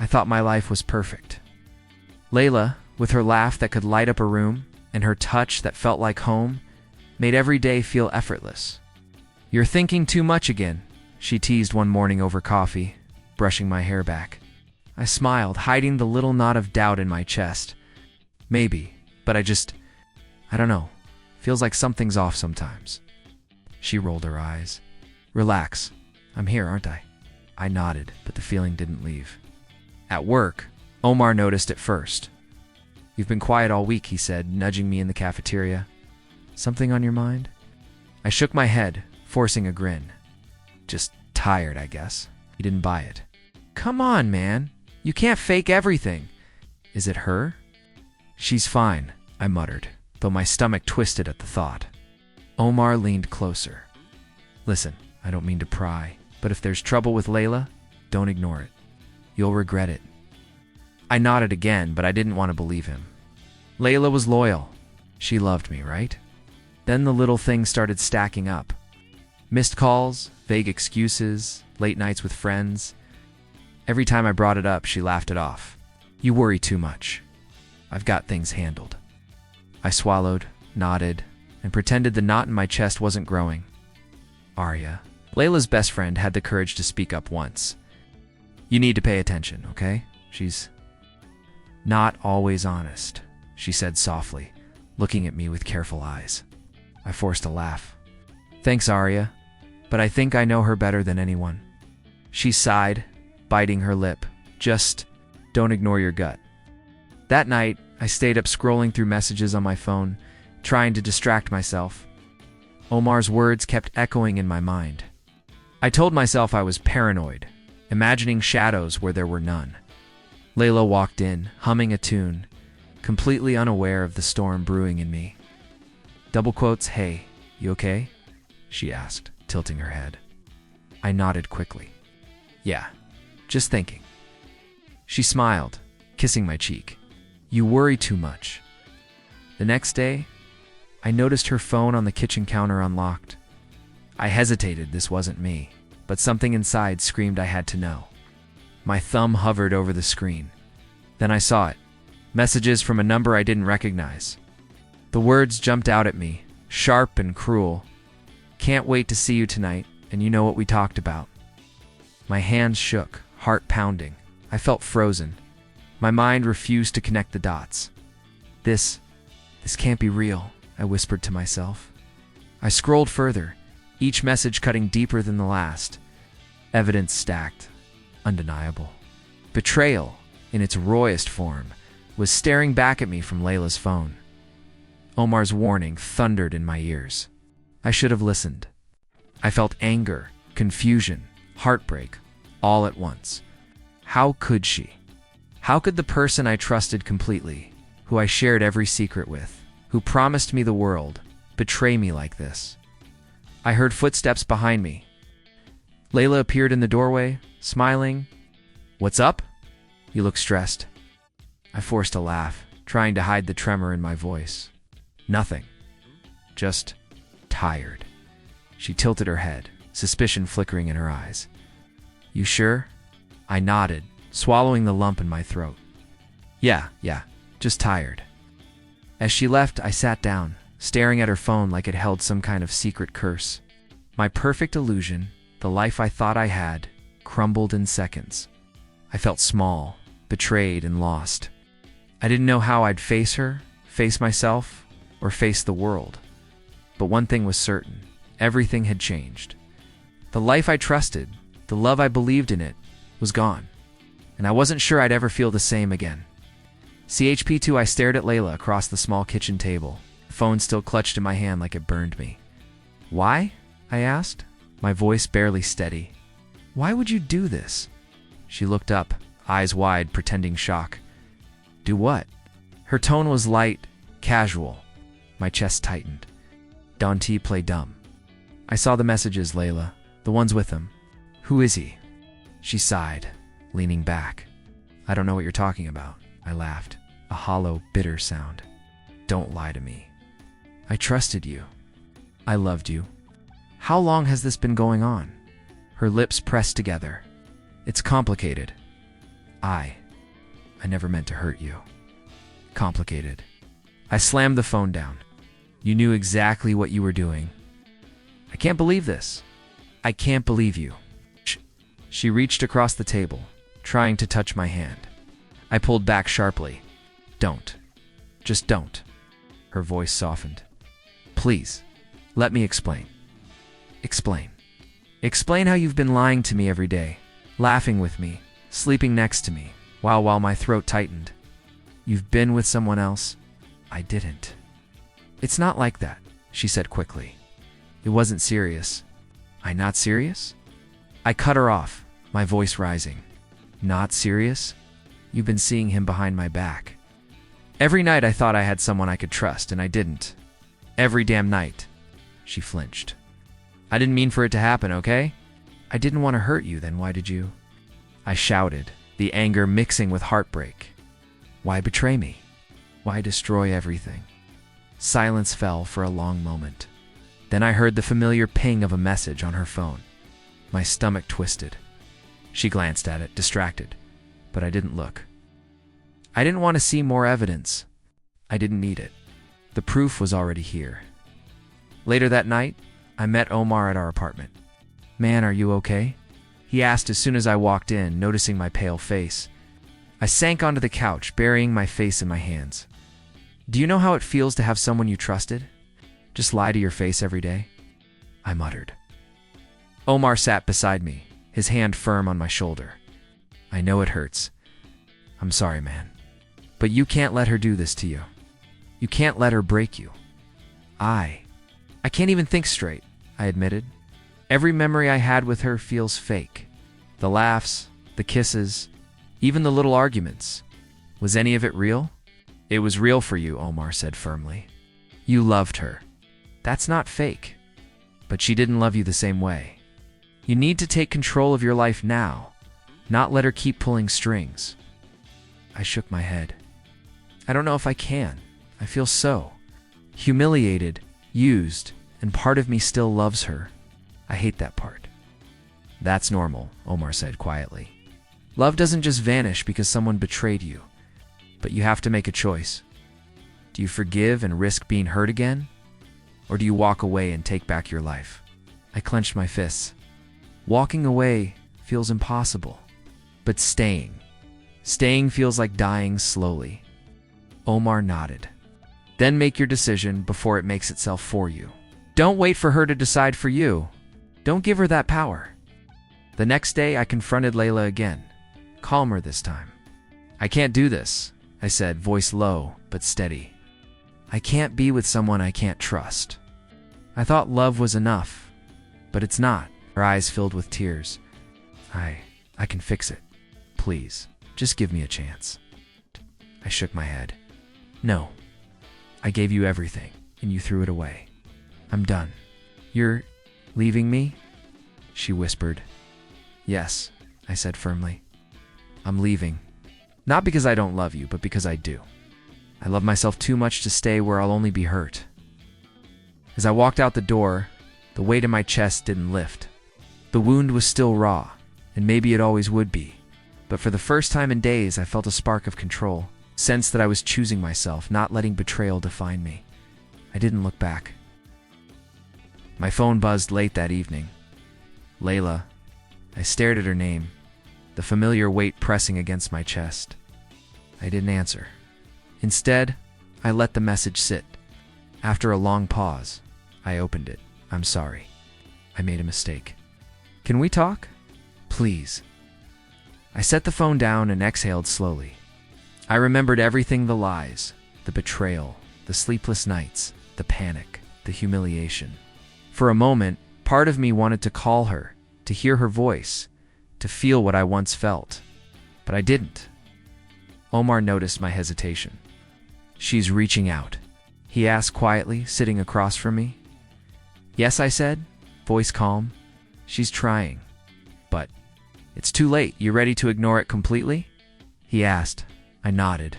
I thought my life was perfect. Layla, with her laugh that could light up a room and her touch that felt like home, made every day feel effortless. "You're thinking too much again," she teased one morning over coffee, brushing my hair back. I smiled, hiding the little knot of doubt in my chest. "Maybe, but I don't know. Feels like something's off sometimes." She rolled her eyes. "Relax. I'm here, aren't I?" I nodded, but the feeling didn't leave. At work, Omar noticed it first. "You've been quiet all week," he said, nudging me in the cafeteria. "Something on your mind?" I shook my head, forcing a grin. "Just tired, I guess." He didn't buy it. "Come on, man. You can't fake everything." "Is it her?" "She's fine," I muttered, though my stomach twisted at the thought. Omar leaned closer. "Listen, I don't mean to pry, but if there's trouble with Layla, don't ignore it. You'll regret it." I nodded again, but I didn't want to believe him. Layla was loyal. She loved me, right? Then the little things started stacking up. Missed calls, vague excuses, late nights with friends. Every time I brought it up, she laughed it off. "You worry too much. I've got things handled." I swallowed, nodded, and pretended the knot in my chest wasn't growing. "Arya," Layla's best friend, had the courage to speak up once. "You need to pay attention, okay? She's not always honest," she said softly, looking at me with careful eyes. I forced a laugh. "Thanks, Arya, but I think I know her better than anyone." She sighed, biting her lip. "Just don't ignore your gut." That night, I stayed up scrolling through messages on my phone, trying to distract myself. Omar's words kept echoing in my mind. I told myself I was paranoid, imagining shadows where there were none. Layla walked in, humming a tune, completely unaware of the storm brewing in me. Double quotes, "Hey, you okay?" she asked, tilting her head. I nodded quickly. "Yeah, just thinking." She smiled, kissing my cheek. "You worry too much." The next day, I noticed her phone on the kitchen counter unlocked. I hesitated, this wasn't me, but something inside screamed I had to know. My thumb hovered over the screen. Then I saw it. Messages from a number I didn't recognize. The words jumped out at me, sharp and cruel. "Can't wait to see you tonight, and you know what we talked about." My hands shook, heart pounding. I felt frozen. My mind refused to connect the dots. This can't be real," I whispered to myself. I scrolled further, each message cutting deeper than the last. Evidence stacked, undeniable. Betrayal, in its rawest form, was staring back at me from Layla's phone. Omar's warning thundered in my ears. I should have listened. I felt anger, confusion, heartbreak, all at once. How could she? How could the person I trusted completely, who I shared every secret with, who promised me the world, betray me like this? I heard footsteps behind me. Layla appeared in the doorway, smiling. "What's up?" "You look stressed." I forced a laugh, trying to hide the tremor in my voice. "Nothing. Just tired." She tilted her head, suspicion flickering in her eyes. "You sure?" I nodded, swallowing the lump in my throat. Yeah, just tired." As she left, I sat down, staring at her phone like it held some kind of secret curse. My perfect illusion, the life I thought I had, crumbled in seconds. I felt small, betrayed, and lost. I didn't know how I'd face her, face myself, or face the world. But one thing was certain. Everything had changed. The life I trusted, the love I believed in it, was gone. And I wasn't sure I'd ever feel the same again. CHP2, I stared at Layla across the small kitchen table, the phone still clutched in my hand like it burned me. "Why?" I asked, my voice barely steady. "Why would you do this?" She looked up, eyes wide, pretending shock. "Do what?" Her tone was light, casual. My chest tightened. "Dante, play dumb." "I saw the messages, Layla. The ones with him. Who is he?" She sighed, leaning back. "I don't know what you're talking about." I laughed, a hollow, bitter sound. "Don't lie to me. I trusted you. I loved you. How long has this been going on?" Her lips pressed together. "It's complicated. I never meant to hurt you. Complicated. I slammed the phone down. You knew exactly what you were doing. I can't believe this. I can't believe you. She reached across the table, trying to touch my hand. I pulled back sharply. Don't. Just don't. Her voice softened. Please, let me explain. Explain. Explain how you've been lying to me every day, laughing with me, sleeping next to me, while my throat tightened. You've been with someone else? I didn't. It's not like that, she said quickly. It wasn't serious. I not serious? I cut her off, my voice rising. Not serious? You've been seeing him behind my back. Every night I thought I had someone I could trust, and I didn't. Every damn night. She flinched. I didn't mean for it to happen, okay? I didn't want to hurt you, then why did you? I shouted, the anger mixing with heartbreak. Why betray me? Why destroy everything? Silence fell for a long moment. Then I heard the familiar ping of a message on her phone. My stomach twisted. She glanced at it, distracted, but I didn't look. I didn't want to see more evidence. I didn't need it. The proof was already here. Later that night, I met Omar at our apartment. Man, are you okay? He asked as soon as I walked in, noticing my pale face. I sank onto the couch, burying my face in my hands. Do you know how it feels to have someone you trusted just lie to your face every day? I muttered. Omar sat beside me, his hand firm on my shoulder. I know it hurts. I'm sorry, man. But you can't let her do this to you. You can't let her break you. I can't even think straight, I admitted. Every memory I had with her feels fake. The laughs, the kisses, even the little arguments. Was any of it real? It was real for you, Omar said firmly. You loved her. That's not fake. But she didn't love you the same way. You need to take control of your life now, not let her keep pulling strings. I shook my head. I don't know if I can. I feel so humiliated, used, and part of me still loves her. I hate that part. That's normal, Omar said quietly. Love doesn't just vanish because someone betrayed you, but you have to make a choice. Do you forgive and risk being hurt again? Or do you walk away and take back your life? I clenched my fists. Walking away feels impossible, but staying feels like dying slowly. Omar nodded. Then make your decision before it makes itself for you. Don't wait for her to decide for you. Don't give her that power. The next day, I confronted Layla again, calmer this time. I can't do this, I said, voice low but steady. I can't be with someone I can't trust. I thought love was enough, but it's not. Her eyes filled with tears. I can fix it. Please, just give me a chance. I shook my head. No. I gave you everything, and you threw it away. I'm done. You're leaving me? She whispered. Yes, I said firmly. I'm leaving. Not because I don't love you, but because I do. I love myself too much to stay where I'll only be hurt. As I walked out the door, the weight in my chest didn't lift. The wound was still raw, and maybe it always would be. But for the first time in days, I felt a spark of control, sensed that I was choosing myself, not letting betrayal define me. I didn't look back. My phone buzzed late that evening. Layla. I stared at her name, the familiar weight pressing against my chest. I didn't answer. Instead, I let the message sit. After a long pause, I opened it. I'm sorry. I made a mistake. Can we talk? Please. I set the phone down and exhaled slowly. I remembered everything, the lies, the betrayal, the sleepless nights, the panic, the humiliation. For a moment, part of me wanted to call her, to hear her voice, to feel what I once felt. But I didn't. Omar noticed my hesitation. She's reaching out, he asked quietly, sitting across from me. Yes, I said, voice calm. She's trying. But it's too late. You ready to ignore it completely? He asked. I nodded.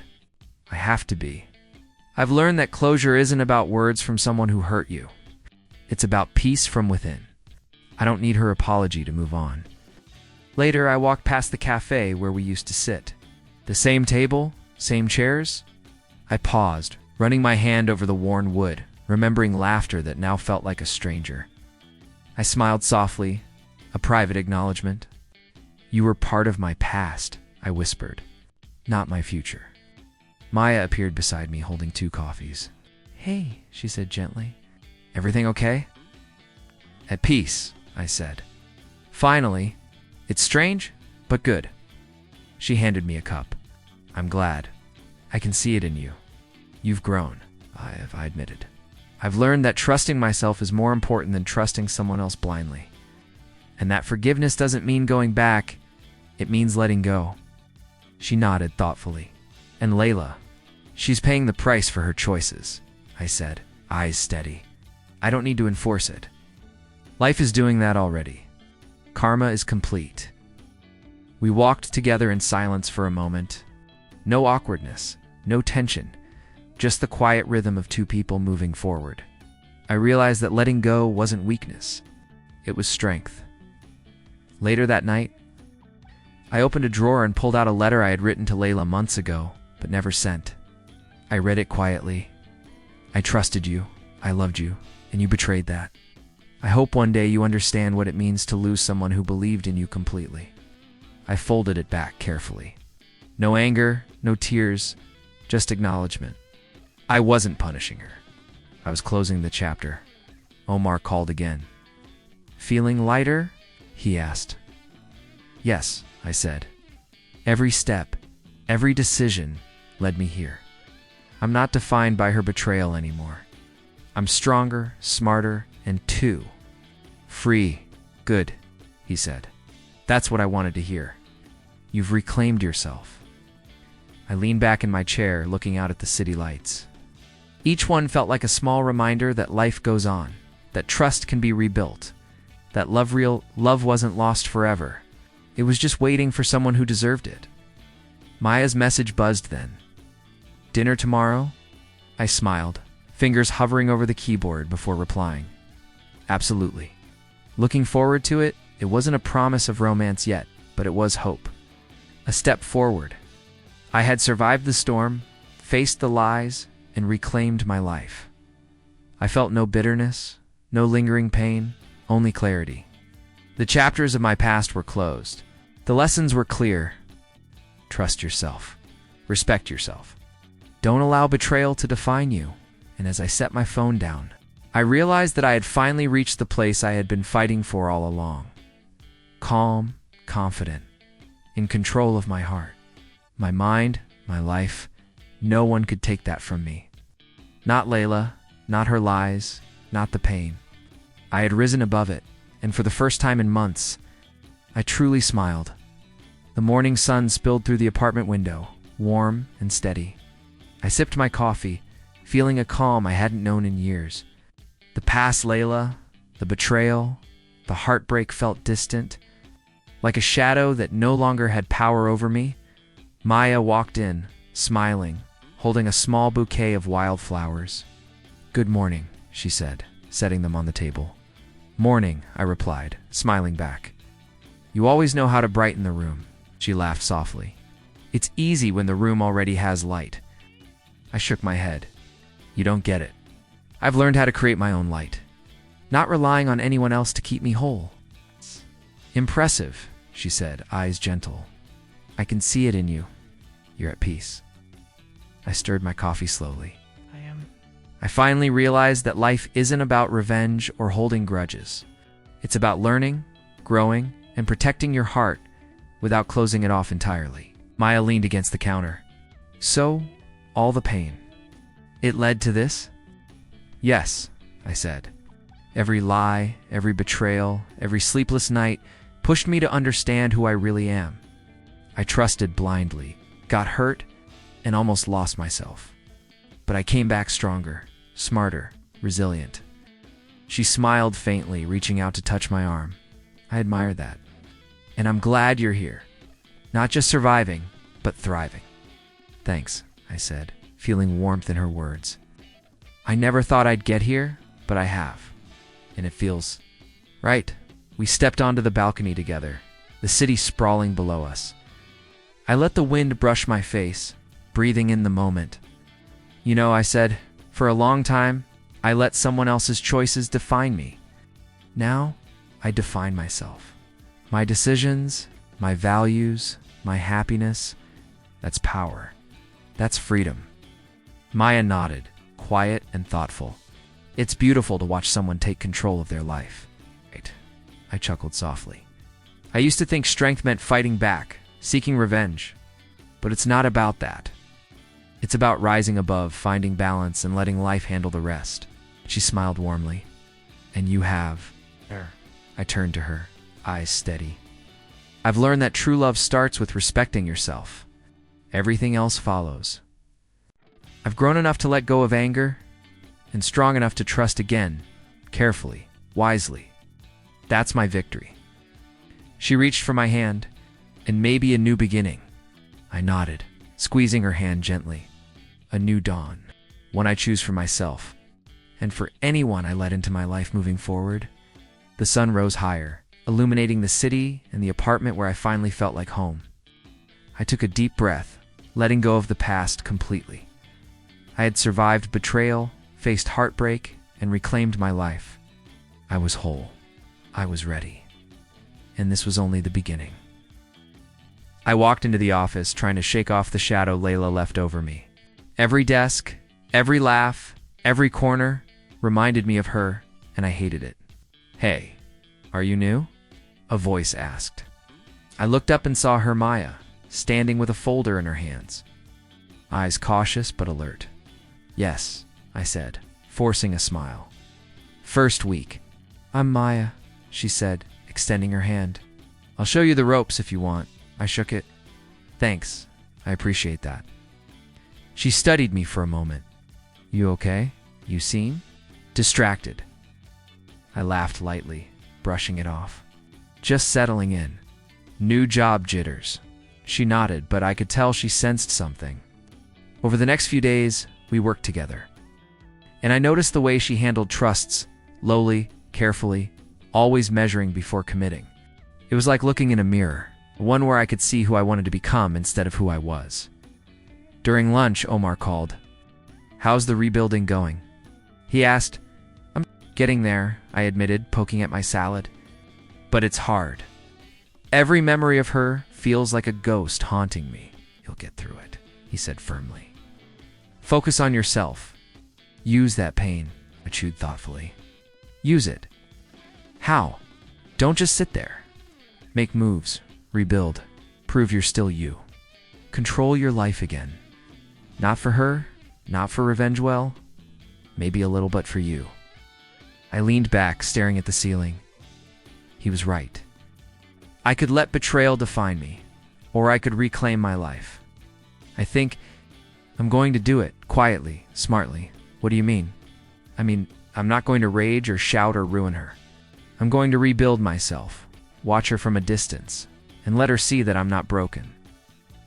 I have to be. I've learned that closure isn't about words from someone who hurt you. It's about peace from within. I don't need her apology to move on. Later, I walked past the cafe where we used to sit. The same table, same chairs. I paused, running my hand over the worn wood, remembering laughter that now felt like a stranger. I smiled softly, a private acknowledgement. "You were part of my past," I whispered, "not my future." Maya appeared beside me, holding 2 coffees. "Hey," she said gently. "Everything okay?" "At peace," I said. "Finally. It's strange, but good." She handed me a cup. "I'm glad. I can see it in you. You've grown," I admitted. "I've learned that trusting myself is more important than trusting someone else blindly. And that forgiveness doesn't mean going back, it means letting go." She nodded thoughtfully. "And Layla, she's paying the price for her choices," I said, eyes steady. "I don't need to enforce it. Life is doing that already. Karma is complete." We walked together in silence for a moment. No awkwardness, no tension, just the quiet rhythm of 2 people moving forward. I realized that letting go wasn't weakness. It was strength. Later that night, I opened a drawer and pulled out a letter I had written to Layla months ago, but never sent. I read it quietly. "I trusted you, I loved you, and you betrayed that. I hope one day you understand what it means to lose someone who believed in you completely." I folded it back carefully. No anger, no tears, just acknowledgement. I wasn't punishing her. I was closing the chapter. Omar called again. "Feeling lighter?" he asked. "Yes," I said. "Every step, every decision led me here. I'm not defined by her betrayal anymore. I'm stronger, smarter, and free. Good," he said. "That's what I wanted to hear. You've reclaimed yourself." I leaned back in my chair, looking out at the city lights. Each one felt like a small reminder that life goes on, that trust can be rebuilt, that love wasn't lost forever. It was just waiting for someone who deserved it. Maya's message buzzed then. "Dinner tomorrow?" I smiled, fingers hovering over the keyboard before replying. "Absolutely." Looking forward to it, it wasn't a promise of romance yet, but it was hope. A step forward. I had survived the storm, faced the lies, and reclaimed my life. I felt no bitterness, no lingering pain, only clarity. The chapters of my past were closed. The lessons were clear. Trust yourself. Respect yourself. Don't allow betrayal to define you. And as I set my phone down, I realized that I had finally reached the place I had been fighting for all along. Calm, confident, in control of my heart. My mind, my life, no one could take that from me. Not Layla, not her lies, not the pain. I had risen above it, and for the first time in months, I truly smiled. The morning sun spilled through the apartment window, warm and steady. I sipped my coffee, feeling a calm I hadn't known in years. The past Layla, the betrayal, the heartbreak felt distant. Like a shadow that no longer had power over me, Maya walked in, smiling, holding a small bouquet of wildflowers. "Good morning," she said, setting them on the table. "Morning," I replied, smiling back. "You always know how to brighten the room," she laughed softly. "It's easy when the room already has light." I shook my head. "You don't get it. I've learned how to create my own light, not relying on anyone else to keep me whole." "Impressive," she said, eyes gentle. "I can see it in you. You're at peace." I stirred my coffee slowly. I finally realized that life isn't about revenge or holding grudges. It's about learning, growing, and protecting your heart without closing it off entirely. Maya leaned against the counter. "So, all the pain. It led to this?" "Yes," I said. "Every lie, every betrayal, every sleepless night pushed me to understand who I really am. I trusted blindly, got hurt, and almost lost myself. But I came back stronger, smarter, resilient." She smiled faintly, reaching out to touch my arm. I admired that. "And I'm glad you're here. Not just surviving, but thriving." "Thanks," I said, feeling warmth in her words. "I never thought I'd get here, but I have. And it feels right." We stepped onto the balcony together. the city sprawling below us. I let the wind brush my face, breathing in the moment. You know, I said, for a long time, I let someone else's choices define me. Now, I define myself. My decisions, my values, my happiness, that's power. That's freedom. Maya nodded, quiet and thoughtful. It's beautiful to watch someone take control of their life. Right. I chuckled softly. I used to think strength meant fighting back, seeking revenge. But it's not about that. It's about rising above, finding balance, and letting life handle the rest. She smiled warmly. And you have. I turned to her, eyes steady. I've learned that true love starts with respecting yourself. Everything else follows. I've grown enough to let go of anger, and strong enough to trust again, carefully, wisely. That's my victory. She reached for my hand, and maybe a new beginning. I nodded, squeezing her hand gently. A new dawn, one I choose for myself, and for anyone I let into my life moving forward. The sun rose higher, illuminating the city and the apartment where I finally felt like home. I took a deep breath, letting go of the past completely. I had survived betrayal, faced heartbreak, and reclaimed my life. I was whole. I was ready. And this was only the beginning. I walked into the office, trying to shake off the shadow Layla left over me. Every desk, every laugh, every corner reminded me of her, and I hated it. Hey, are you new? A voice asked. I looked up and saw her, Maya, standing with a folder in her hands. Eyes cautious but alert. Yes, I said, forcing a smile. First week. I'm Maya, she said, extending her hand. I'll show you the ropes if you want. I shook it. Thanks, I appreciate that. She studied me for a moment. You okay? You seem distracted. I laughed lightly, brushing it off. Just settling in. New job jitters. She nodded, but I could tell she sensed something. Over the next few days, we worked together. And I noticed the way she handled trusts, lowly, carefully, always measuring before committing. It was like looking in a mirror, one where I could see who I wanted to become instead of who I was. During lunch, Omar called. How's the rebuilding going? He asked. I'm getting there, I admitted, poking at my salad. But it's hard. Every memory of her feels like a ghost haunting me. You'll get through it, he said firmly. Focus on yourself. Use that pain, I chewed thoughtfully. Use it. How? Don't just sit there. Make moves, rebuild, prove you're still you. Control your life again. Not for her, not for revenge well, maybe a little but for you. I leaned back, staring at the ceiling. He was right. I could let betrayal define me, or I could reclaim my life. I think I'm going to do it, quietly, smartly. What do you mean? I mean, I'm not going to rage or shout or ruin her. I'm going to rebuild myself, watch her from a distance, and let her see that I'm not broken.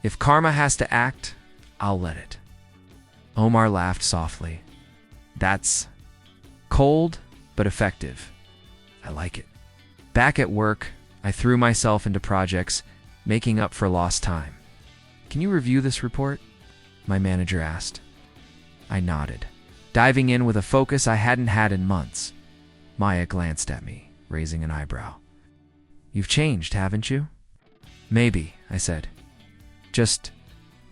If karma has to act, I'll let it. Omar laughed softly. That's cold, but effective. I like it. Back at work, I threw myself into projects, making up for lost time. Can you review this report? My manager asked. I nodded, diving in with a focus I hadn't had in months. Maya glanced at me, raising an eyebrow. You've changed, haven't you? Maybe, I said. Just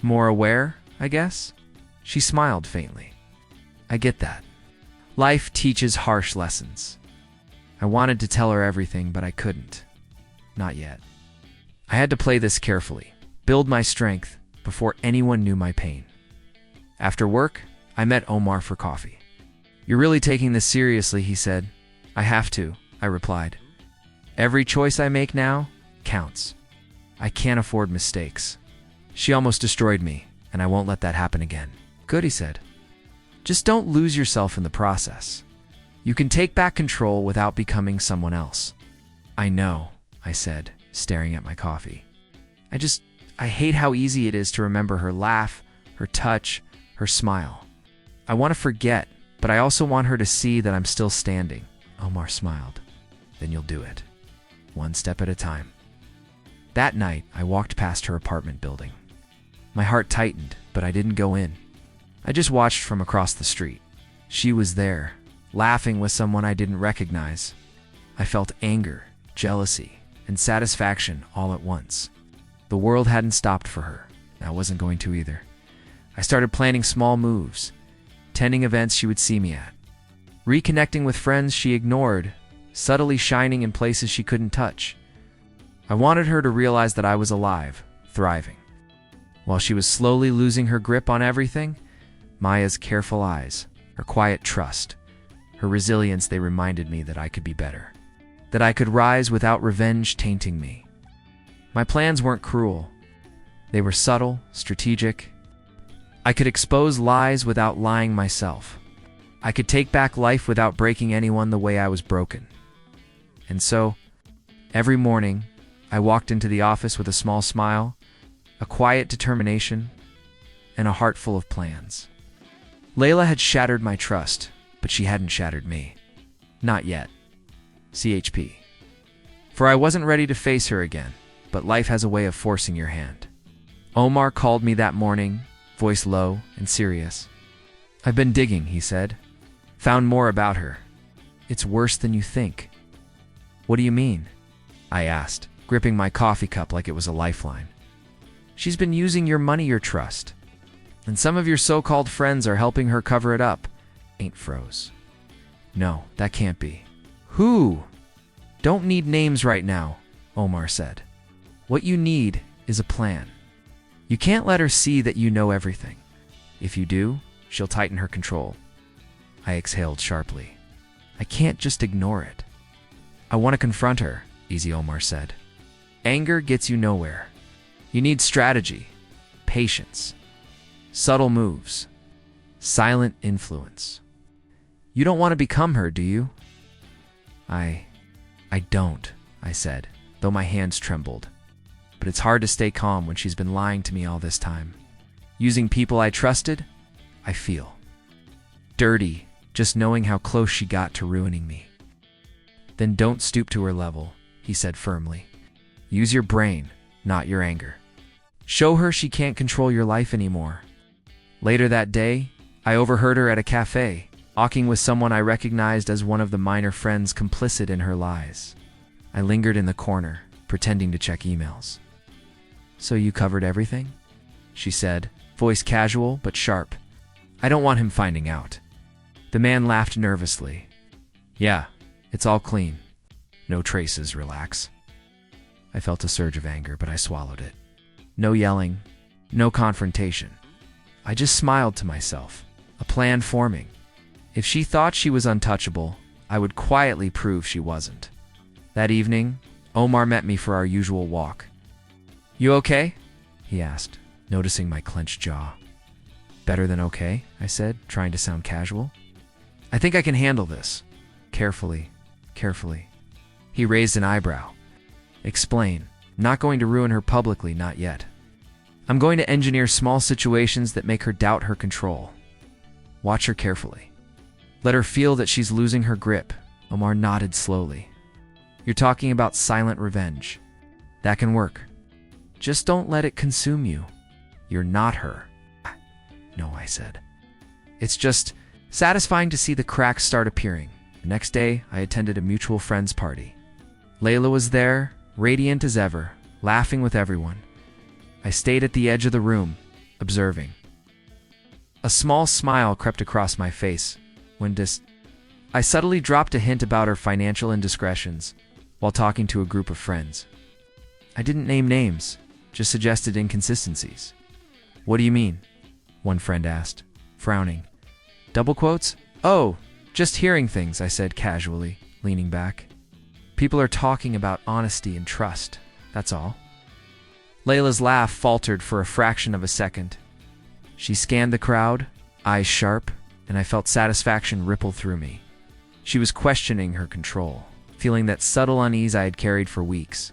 more aware, I guess? She smiled faintly. I get that. Life teaches harsh lessons. I wanted to tell her everything, but I couldn't. Not yet. I had to play this carefully, build my strength before anyone knew my pain. After work, I met Omar for coffee. You're really taking this seriously, he said. I have to, I replied. Every choice I make now counts. I can't afford mistakes. She almost destroyed me, and I won't let that happen again. Good, he said. Just don't lose yourself in the process. You can take back control without becoming someone else. I know, I said, staring at my coffee. I hate how easy it is to remember her laugh, her touch, her smile. I want to forget, but I also want her to see that I'm still standing. Omar smiled. Then you'll do it. One step at a time. That night, I walked past her apartment building. My heart tightened, but I didn't go in. I just watched from across the street. She was there, laughing with someone I didn't recognize. I felt anger, jealousy, and satisfaction all at once. The world hadn't stopped for her. I wasn't going to either. I started planning small moves, attending events she would see me at, reconnecting with friends she ignored, subtly shining in places she couldn't touch. I wanted her to realize that I was alive, thriving. While she was slowly losing her grip on everything, Maya's careful eyes, her quiet trust, her resilience, they reminded me that I could be better, that I could rise without revenge tainting me. My plans weren't cruel. They were subtle, strategic. I could expose lies without lying myself. I could take back life without breaking anyone the way I was broken. And so, every morning, I walked into the office with a small smile, a quiet determination, and a heart full of plans. Layla had shattered my trust, but she hadn't shattered me. Not yet. CHP. For I wasn't ready to face her again, but life has a way of forcing your hand. Omar called me that morning, voice low and serious. "I've been digging," he said. "Found more about her. It's worse than you think." "What do you mean?" I asked, gripping my coffee cup like it was a lifeline. "She's been using your money, your trust. And some of your so-called friends are helping her cover it up." Ain't froze. "No, that can't be." "Who?" "Don't need names right now," Omar said. "What you need is a plan. You can't let her see that you know everything. If you do, she'll tighten her control." I exhaled sharply. "I can't just ignore it." "I want to confront her," Easy Omar said. "Anger gets you nowhere. You need strategy, patience, subtle moves, silent influence. You don't want to become her, do you?" I don't, I said, though my hands trembled. But it's hard to stay calm when she's been lying to me all this time. Using people I trusted, I feel dirty just knowing how close she got to ruining me. "Then don't stoop to her level," he said firmly. "Use your brain, not your anger. Show her she can't control your life anymore." Later that day, I overheard her at a cafe, talking with someone I recognized as one of the minor friends complicit in her lies. I lingered in the corner, pretending to check emails. "So you covered everything?" she said, voice casual but sharp. "I don't want him finding out." The man laughed nervously. "Yeah, it's all clean. No traces, relax." I felt a surge of anger, but I swallowed it. No yelling, no confrontation. I just smiled to myself, a plan forming. If she thought she was untouchable, I would quietly prove she wasn't. That evening, Omar met me for our usual walk. "You okay?" he asked, noticing my clenched jaw. "Better than okay," I said, trying to sound casual. "I think I can handle this." Carefully. He raised an eyebrow. "Explain. Not going to ruin her publicly, not yet. I'm going to engineer small situations that make her doubt her control. Watch her carefully. Let her feel that she's losing her grip." Omar nodded slowly. "You're talking about silent revenge. That can work. Just don't let it consume you. You're not her." "No," I said. "It's just satisfying to see the cracks start appearing." The next day, I attended a mutual friend's party. Layla was there, radiant as ever, laughing with everyone. I stayed at the edge of the room, observing. A small smile crept across my face when I subtly dropped a hint about her financial indiscretions while talking to a group of friends. I didn't name names, just suggested inconsistencies. "What do you mean?" one friend asked, frowning. "Double quotes?" "Oh, just hearing things," I said casually, leaning back. "People are talking about honesty and trust, that's all." Layla's laugh faltered for a fraction of a second. She scanned the crowd, eyes sharp, and I felt satisfaction ripple through me. She was questioning her control, feeling that subtle unease I had carried for weeks.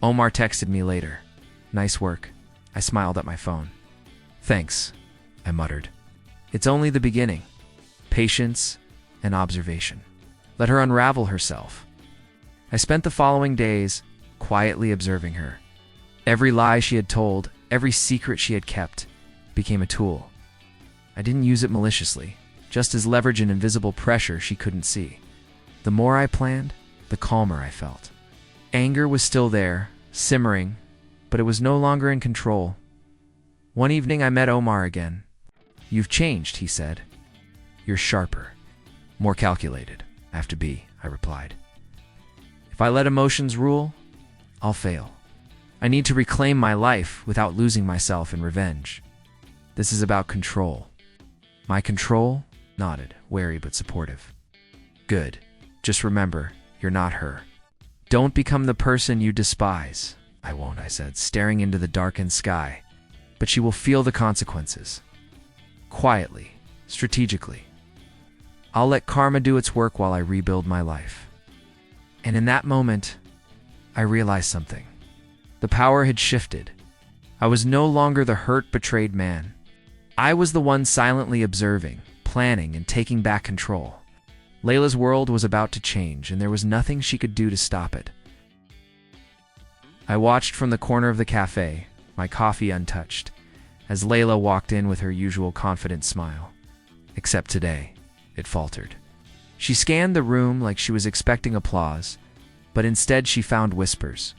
Omar texted me later. "Nice work." I smiled at my phone. "Thanks," I muttered. "It's only the beginning. Patience and observation. Let her unravel herself." I spent the following days quietly observing her, Every lie she had told, every secret she had kept, became a tool. I didn't use it maliciously, just as leverage and invisible pressure she couldn't see. The more I planned, the calmer I felt. Anger was still there, simmering, but it was no longer in control. One evening I met Omar again. "You've changed," he said. "You're sharper, more calculated." "I have to be," I replied. "If I let emotions rule, I'll fail. I need to reclaim my life without losing myself in revenge. This is about control." My control nodded, wary but supportive. "Good. Just remember, you're not her. Don't become the person you despise." "I won't," I said, staring into the darkened sky. "But she will feel the consequences. Quietly, strategically. I'll let karma do its work while I rebuild my life." And in that moment, I realized something. The power had shifted. I was no longer the hurt, betrayed man. I was the one silently observing, planning, and taking back control. Layla's world was about to change, and there was nothing she could do to stop it. I watched from the corner of the cafe, my coffee untouched, as Layla walked in with her usual confident smile. Except today, it faltered. She scanned the room like she was expecting applause, but instead she found whispers.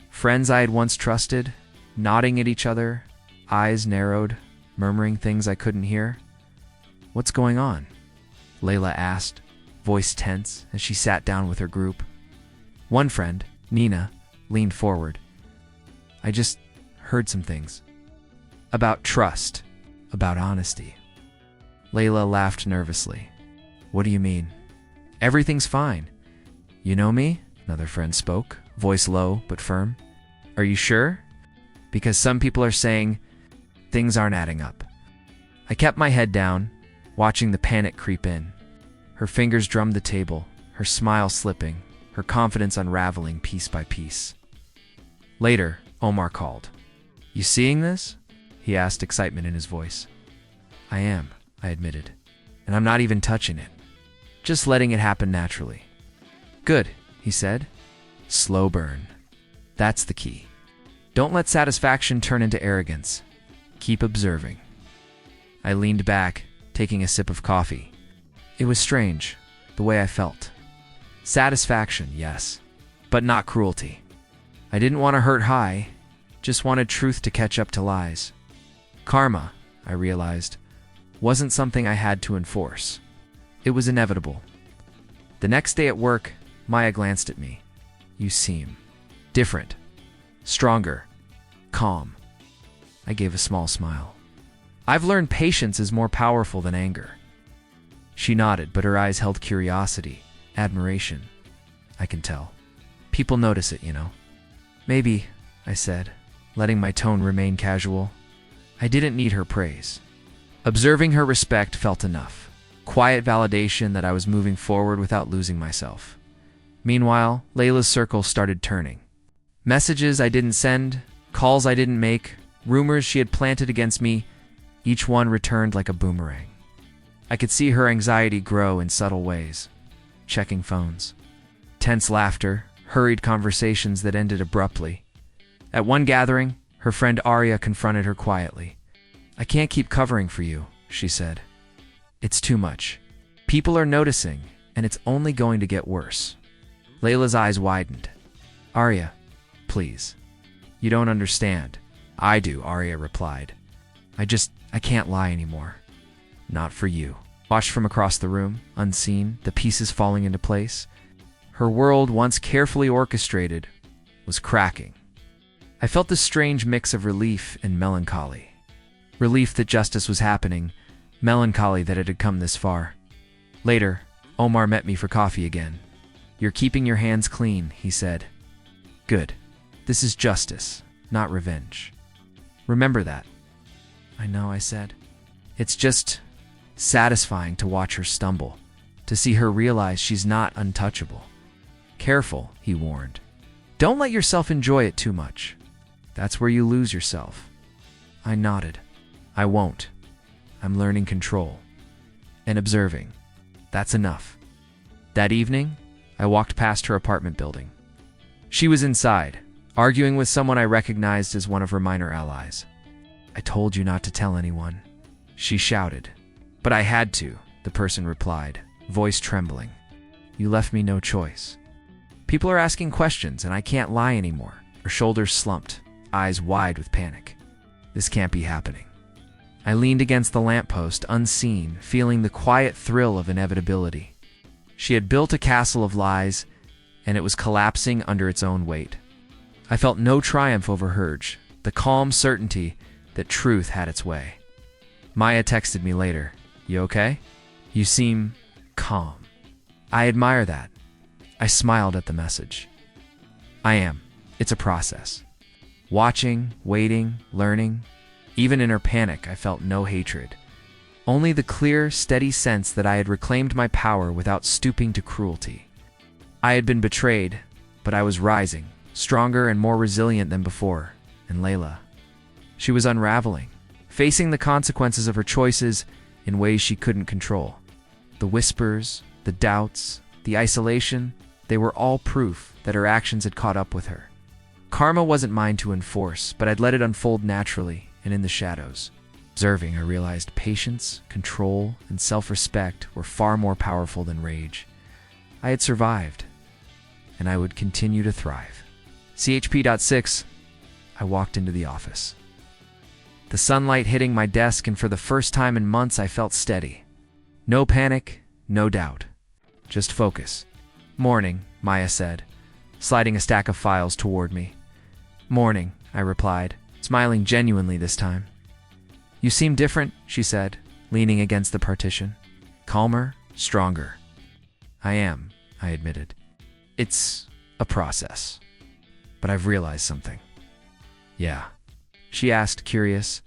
Friends I had once trusted, nodding at each other, eyes narrowed, murmuring things I couldn't hear. "What's going on?" Layla asked, voice tense as she sat down with her group. One friend, Nina, leaned forward. "I just heard some things. About trust, about honesty." Layla laughed nervously. "What do you mean?" "Everything's fine. You know me?" Another friend spoke, voice low but firm. "Are you sure? Because some people are saying things aren't adding up." I kept my head down, watching the panic creep in. Her fingers drummed the table, her smile slipping, her confidence unraveling piece by piece. Later, Omar called. "You seeing this?" he asked, excitement in his voice. "I am," I admitted. "And I'm not even touching it. Just letting it happen naturally." "Good," he said. "Slow burn. That's the key. Don't let satisfaction turn into arrogance. Keep observing." I leaned back, taking a sip of coffee. It was strange, the way I felt. Satisfaction, yes, but not cruelty. I didn't want to hurt high, just wanted truth to catch up to lies. Karma, I realized, wasn't something I had to enforce. It was inevitable. The next day at work, Maya glanced at me. "You seem different, stronger, calm." I gave a small smile. "I've learned patience is more powerful than anger." She nodded, but her eyes held curiosity, admiration. "I can tell. People notice it, you know." "Maybe," I said, letting my tone remain casual. I didn't need her praise. Observing her respect felt enough. Quiet validation that I was moving forward without losing myself. Meanwhile, Layla's circle started turning. Messages I didn't send, calls I didn't make, rumors she had planted against me, each one returned like a boomerang. I could see her anxiety grow in subtle ways. Checking phones. Tense laughter, hurried conversations that ended abruptly. At one gathering, her friend Arya confronted her quietly. "I can't keep covering for you," she said. "It's too much. People are noticing, and it's only going to get worse." Layla's eyes widened. "Arya, please. You don't understand." "I do," Arya replied. I can't lie anymore. Not for you." Watched from across the room, unseen, the pieces falling into place. Her world, once carefully orchestrated, was cracking. I felt this strange mix of relief and melancholy. Relief that justice was happening, melancholy that it had come this far. Later, Omar met me for coffee again. "You're keeping your hands clean," he said. "Good. This is justice, not revenge. Remember that." "I know," I said. "It's just satisfying to watch her stumble, to see her realize she's not untouchable." "Careful," he warned. "Don't let yourself enjoy it too much. That's where you lose yourself." I nodded. "I won't. I'm learning control. And observing. That's enough." That evening, I walked past her apartment building. She was inside, arguing with someone I recognized as one of her minor allies. "I told you not to tell anyone," she shouted. "But I had to," the person replied, voice trembling. "You left me no choice." People are asking questions and I can't lie anymore. Her shoulders slumped, eyes wide with panic. This can't be happening. I leaned against the lamppost, unseen, feeling the quiet thrill of inevitability. She had built a castle of lies, and it was collapsing under its own weight. I felt no triumph over hers, the calm certainty that truth had its way. Maya texted me later, "You okay? You seem calm." I admire that. I smiled at the message. I am. It's a process. Watching, waiting, learning. Even in her panic, I felt no hatred. Only the clear, steady sense that I had reclaimed my power without stooping to cruelty. I had been betrayed, but I was rising, stronger and more resilient than before. And Layla. She was unraveling, facing the consequences of her choices in ways she couldn't control. The whispers, the doubts, the isolation, they were all proof that her actions had caught up with her. Karma wasn't mine to enforce, but I'd let it unfold naturally and in the shadows. Observing, I realized patience, control, and self-respect were far more powerful than rage. I had survived, and I would continue to thrive. CHP.6, I walked into the office. The sunlight hitting my desk, and for the first time in months I felt steady. No panic, no doubt. Just focus. "Morning," Maya said, sliding a stack of files toward me. "Morning," I replied, smiling genuinely this time. "You seem different," she said, leaning against the partition. "Calmer, stronger." "I am," I admitted. "It's a process. But I've realized something." "Yeah?" she asked, curious.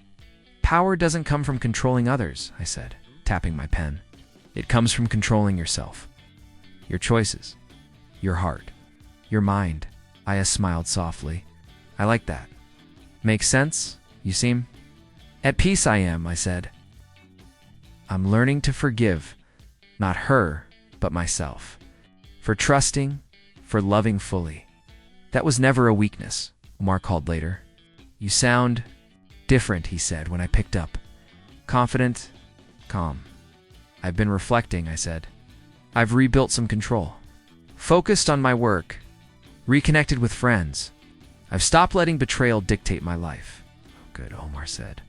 "Power doesn't come from controlling others," I said, tapping my pen. "It comes from controlling yourself. Your choices. Your heart. Your mind." Aya smiled softly. "I like that. Makes sense? You seem..." "At peace I am," I said. "I'm learning to forgive, not her, but myself. For trusting, for loving fully." "That was never a weakness," Omar called later. "You sound different," he said when I picked up. "Confident, calm." "I've been reflecting," I said. "I've rebuilt some control. Focused on my work. Reconnected with friends. I've stopped letting betrayal dictate my life." "Good," Omar said.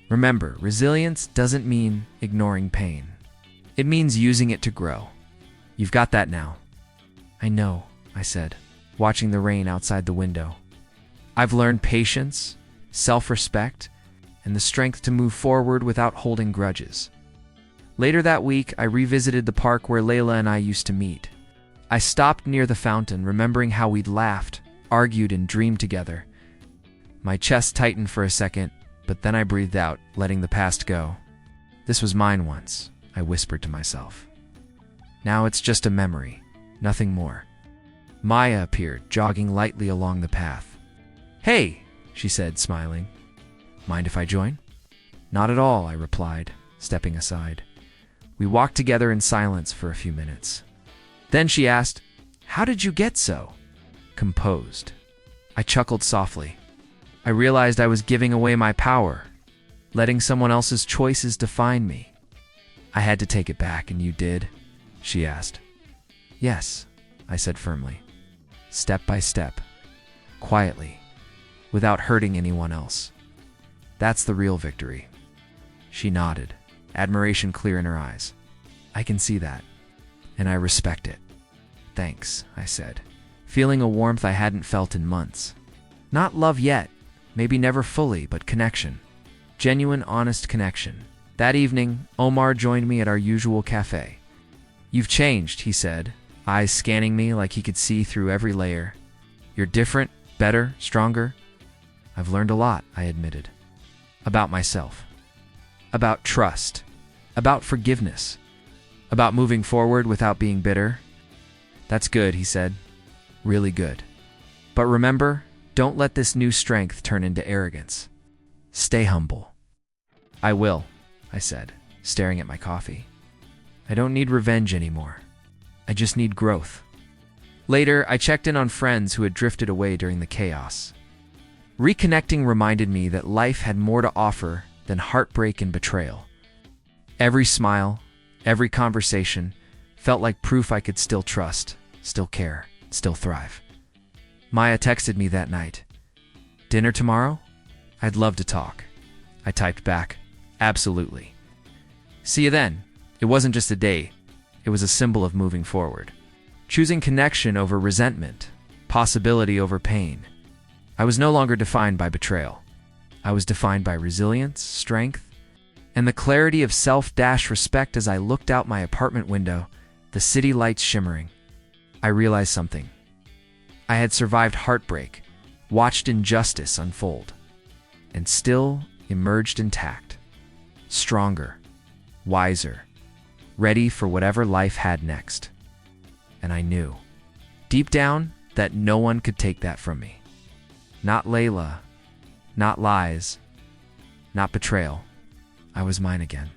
"Remember, resilience doesn't mean ignoring pain. It means using it to grow. You've got that now." "I know," I said, watching the rain outside the window. "I've learned patience, self-respect, and the strength to move forward without holding grudges." Later that week, I revisited the park where Layla and I used to meet. I stopped near the fountain, remembering how we'd laughed, argued, and dreamed together. My chest tightened for a second, but then I breathed out, letting the past go. "This was mine once," I whispered to myself. "Now it's just a memory, nothing more." Maya appeared, jogging lightly along the path. "Hey," she said, smiling. "Mind if I join?" "Not at all," I replied, stepping aside. We walked together in silence for a few minutes. Then she asked, "How did you get so composed?" I chuckled softly. I realized I was giving away my power, letting someone else's choices define me. "I had to take it back, and you did?" she asked. "Yes," I said firmly. "Step by step, quietly, without hurting anyone else. That's the real victory." She nodded, admiration clear in her eyes. "I can see that, and I respect it." "Thanks," I said, feeling a warmth I hadn't felt in months. Not love yet, maybe never fully, but connection. Genuine, honest connection. That evening, Omar joined me at our usual cafe. "You've changed," he said, eyes scanning me like he could see through every layer. "You're different, better, stronger." "I've learned a lot," I admitted. "About myself. About trust. About forgiveness. About moving forward without being bitter." "That's good," he said. "Really good. But remember, don't let this new strength turn into arrogance. Stay humble." "I will," I said, staring at my coffee. "I don't need revenge anymore. I just need growth." Later, I checked in on friends who had drifted away during the chaos. Reconnecting reminded me that life had more to offer than heartbreak and betrayal. Every smile, every conversation felt like proof I could still trust, still care, still thrive. Maya texted me that night. "Dinner tomorrow? I'd love to talk." I typed back, "Absolutely." "See you then." It wasn't just a date, it was a symbol of moving forward. Choosing connection over resentment, possibility over pain. I was no longer defined by betrayal. I was defined by resilience, strength, and the clarity of self-respect. As I looked out my apartment window, the city lights shimmering, I realized something. I had survived heartbreak, watched injustice unfold, and still emerged intact, stronger, wiser, ready for whatever life had next. And I knew, deep down, that no one could take that from me. Not Layla, not lies, not betrayal. I was mine again.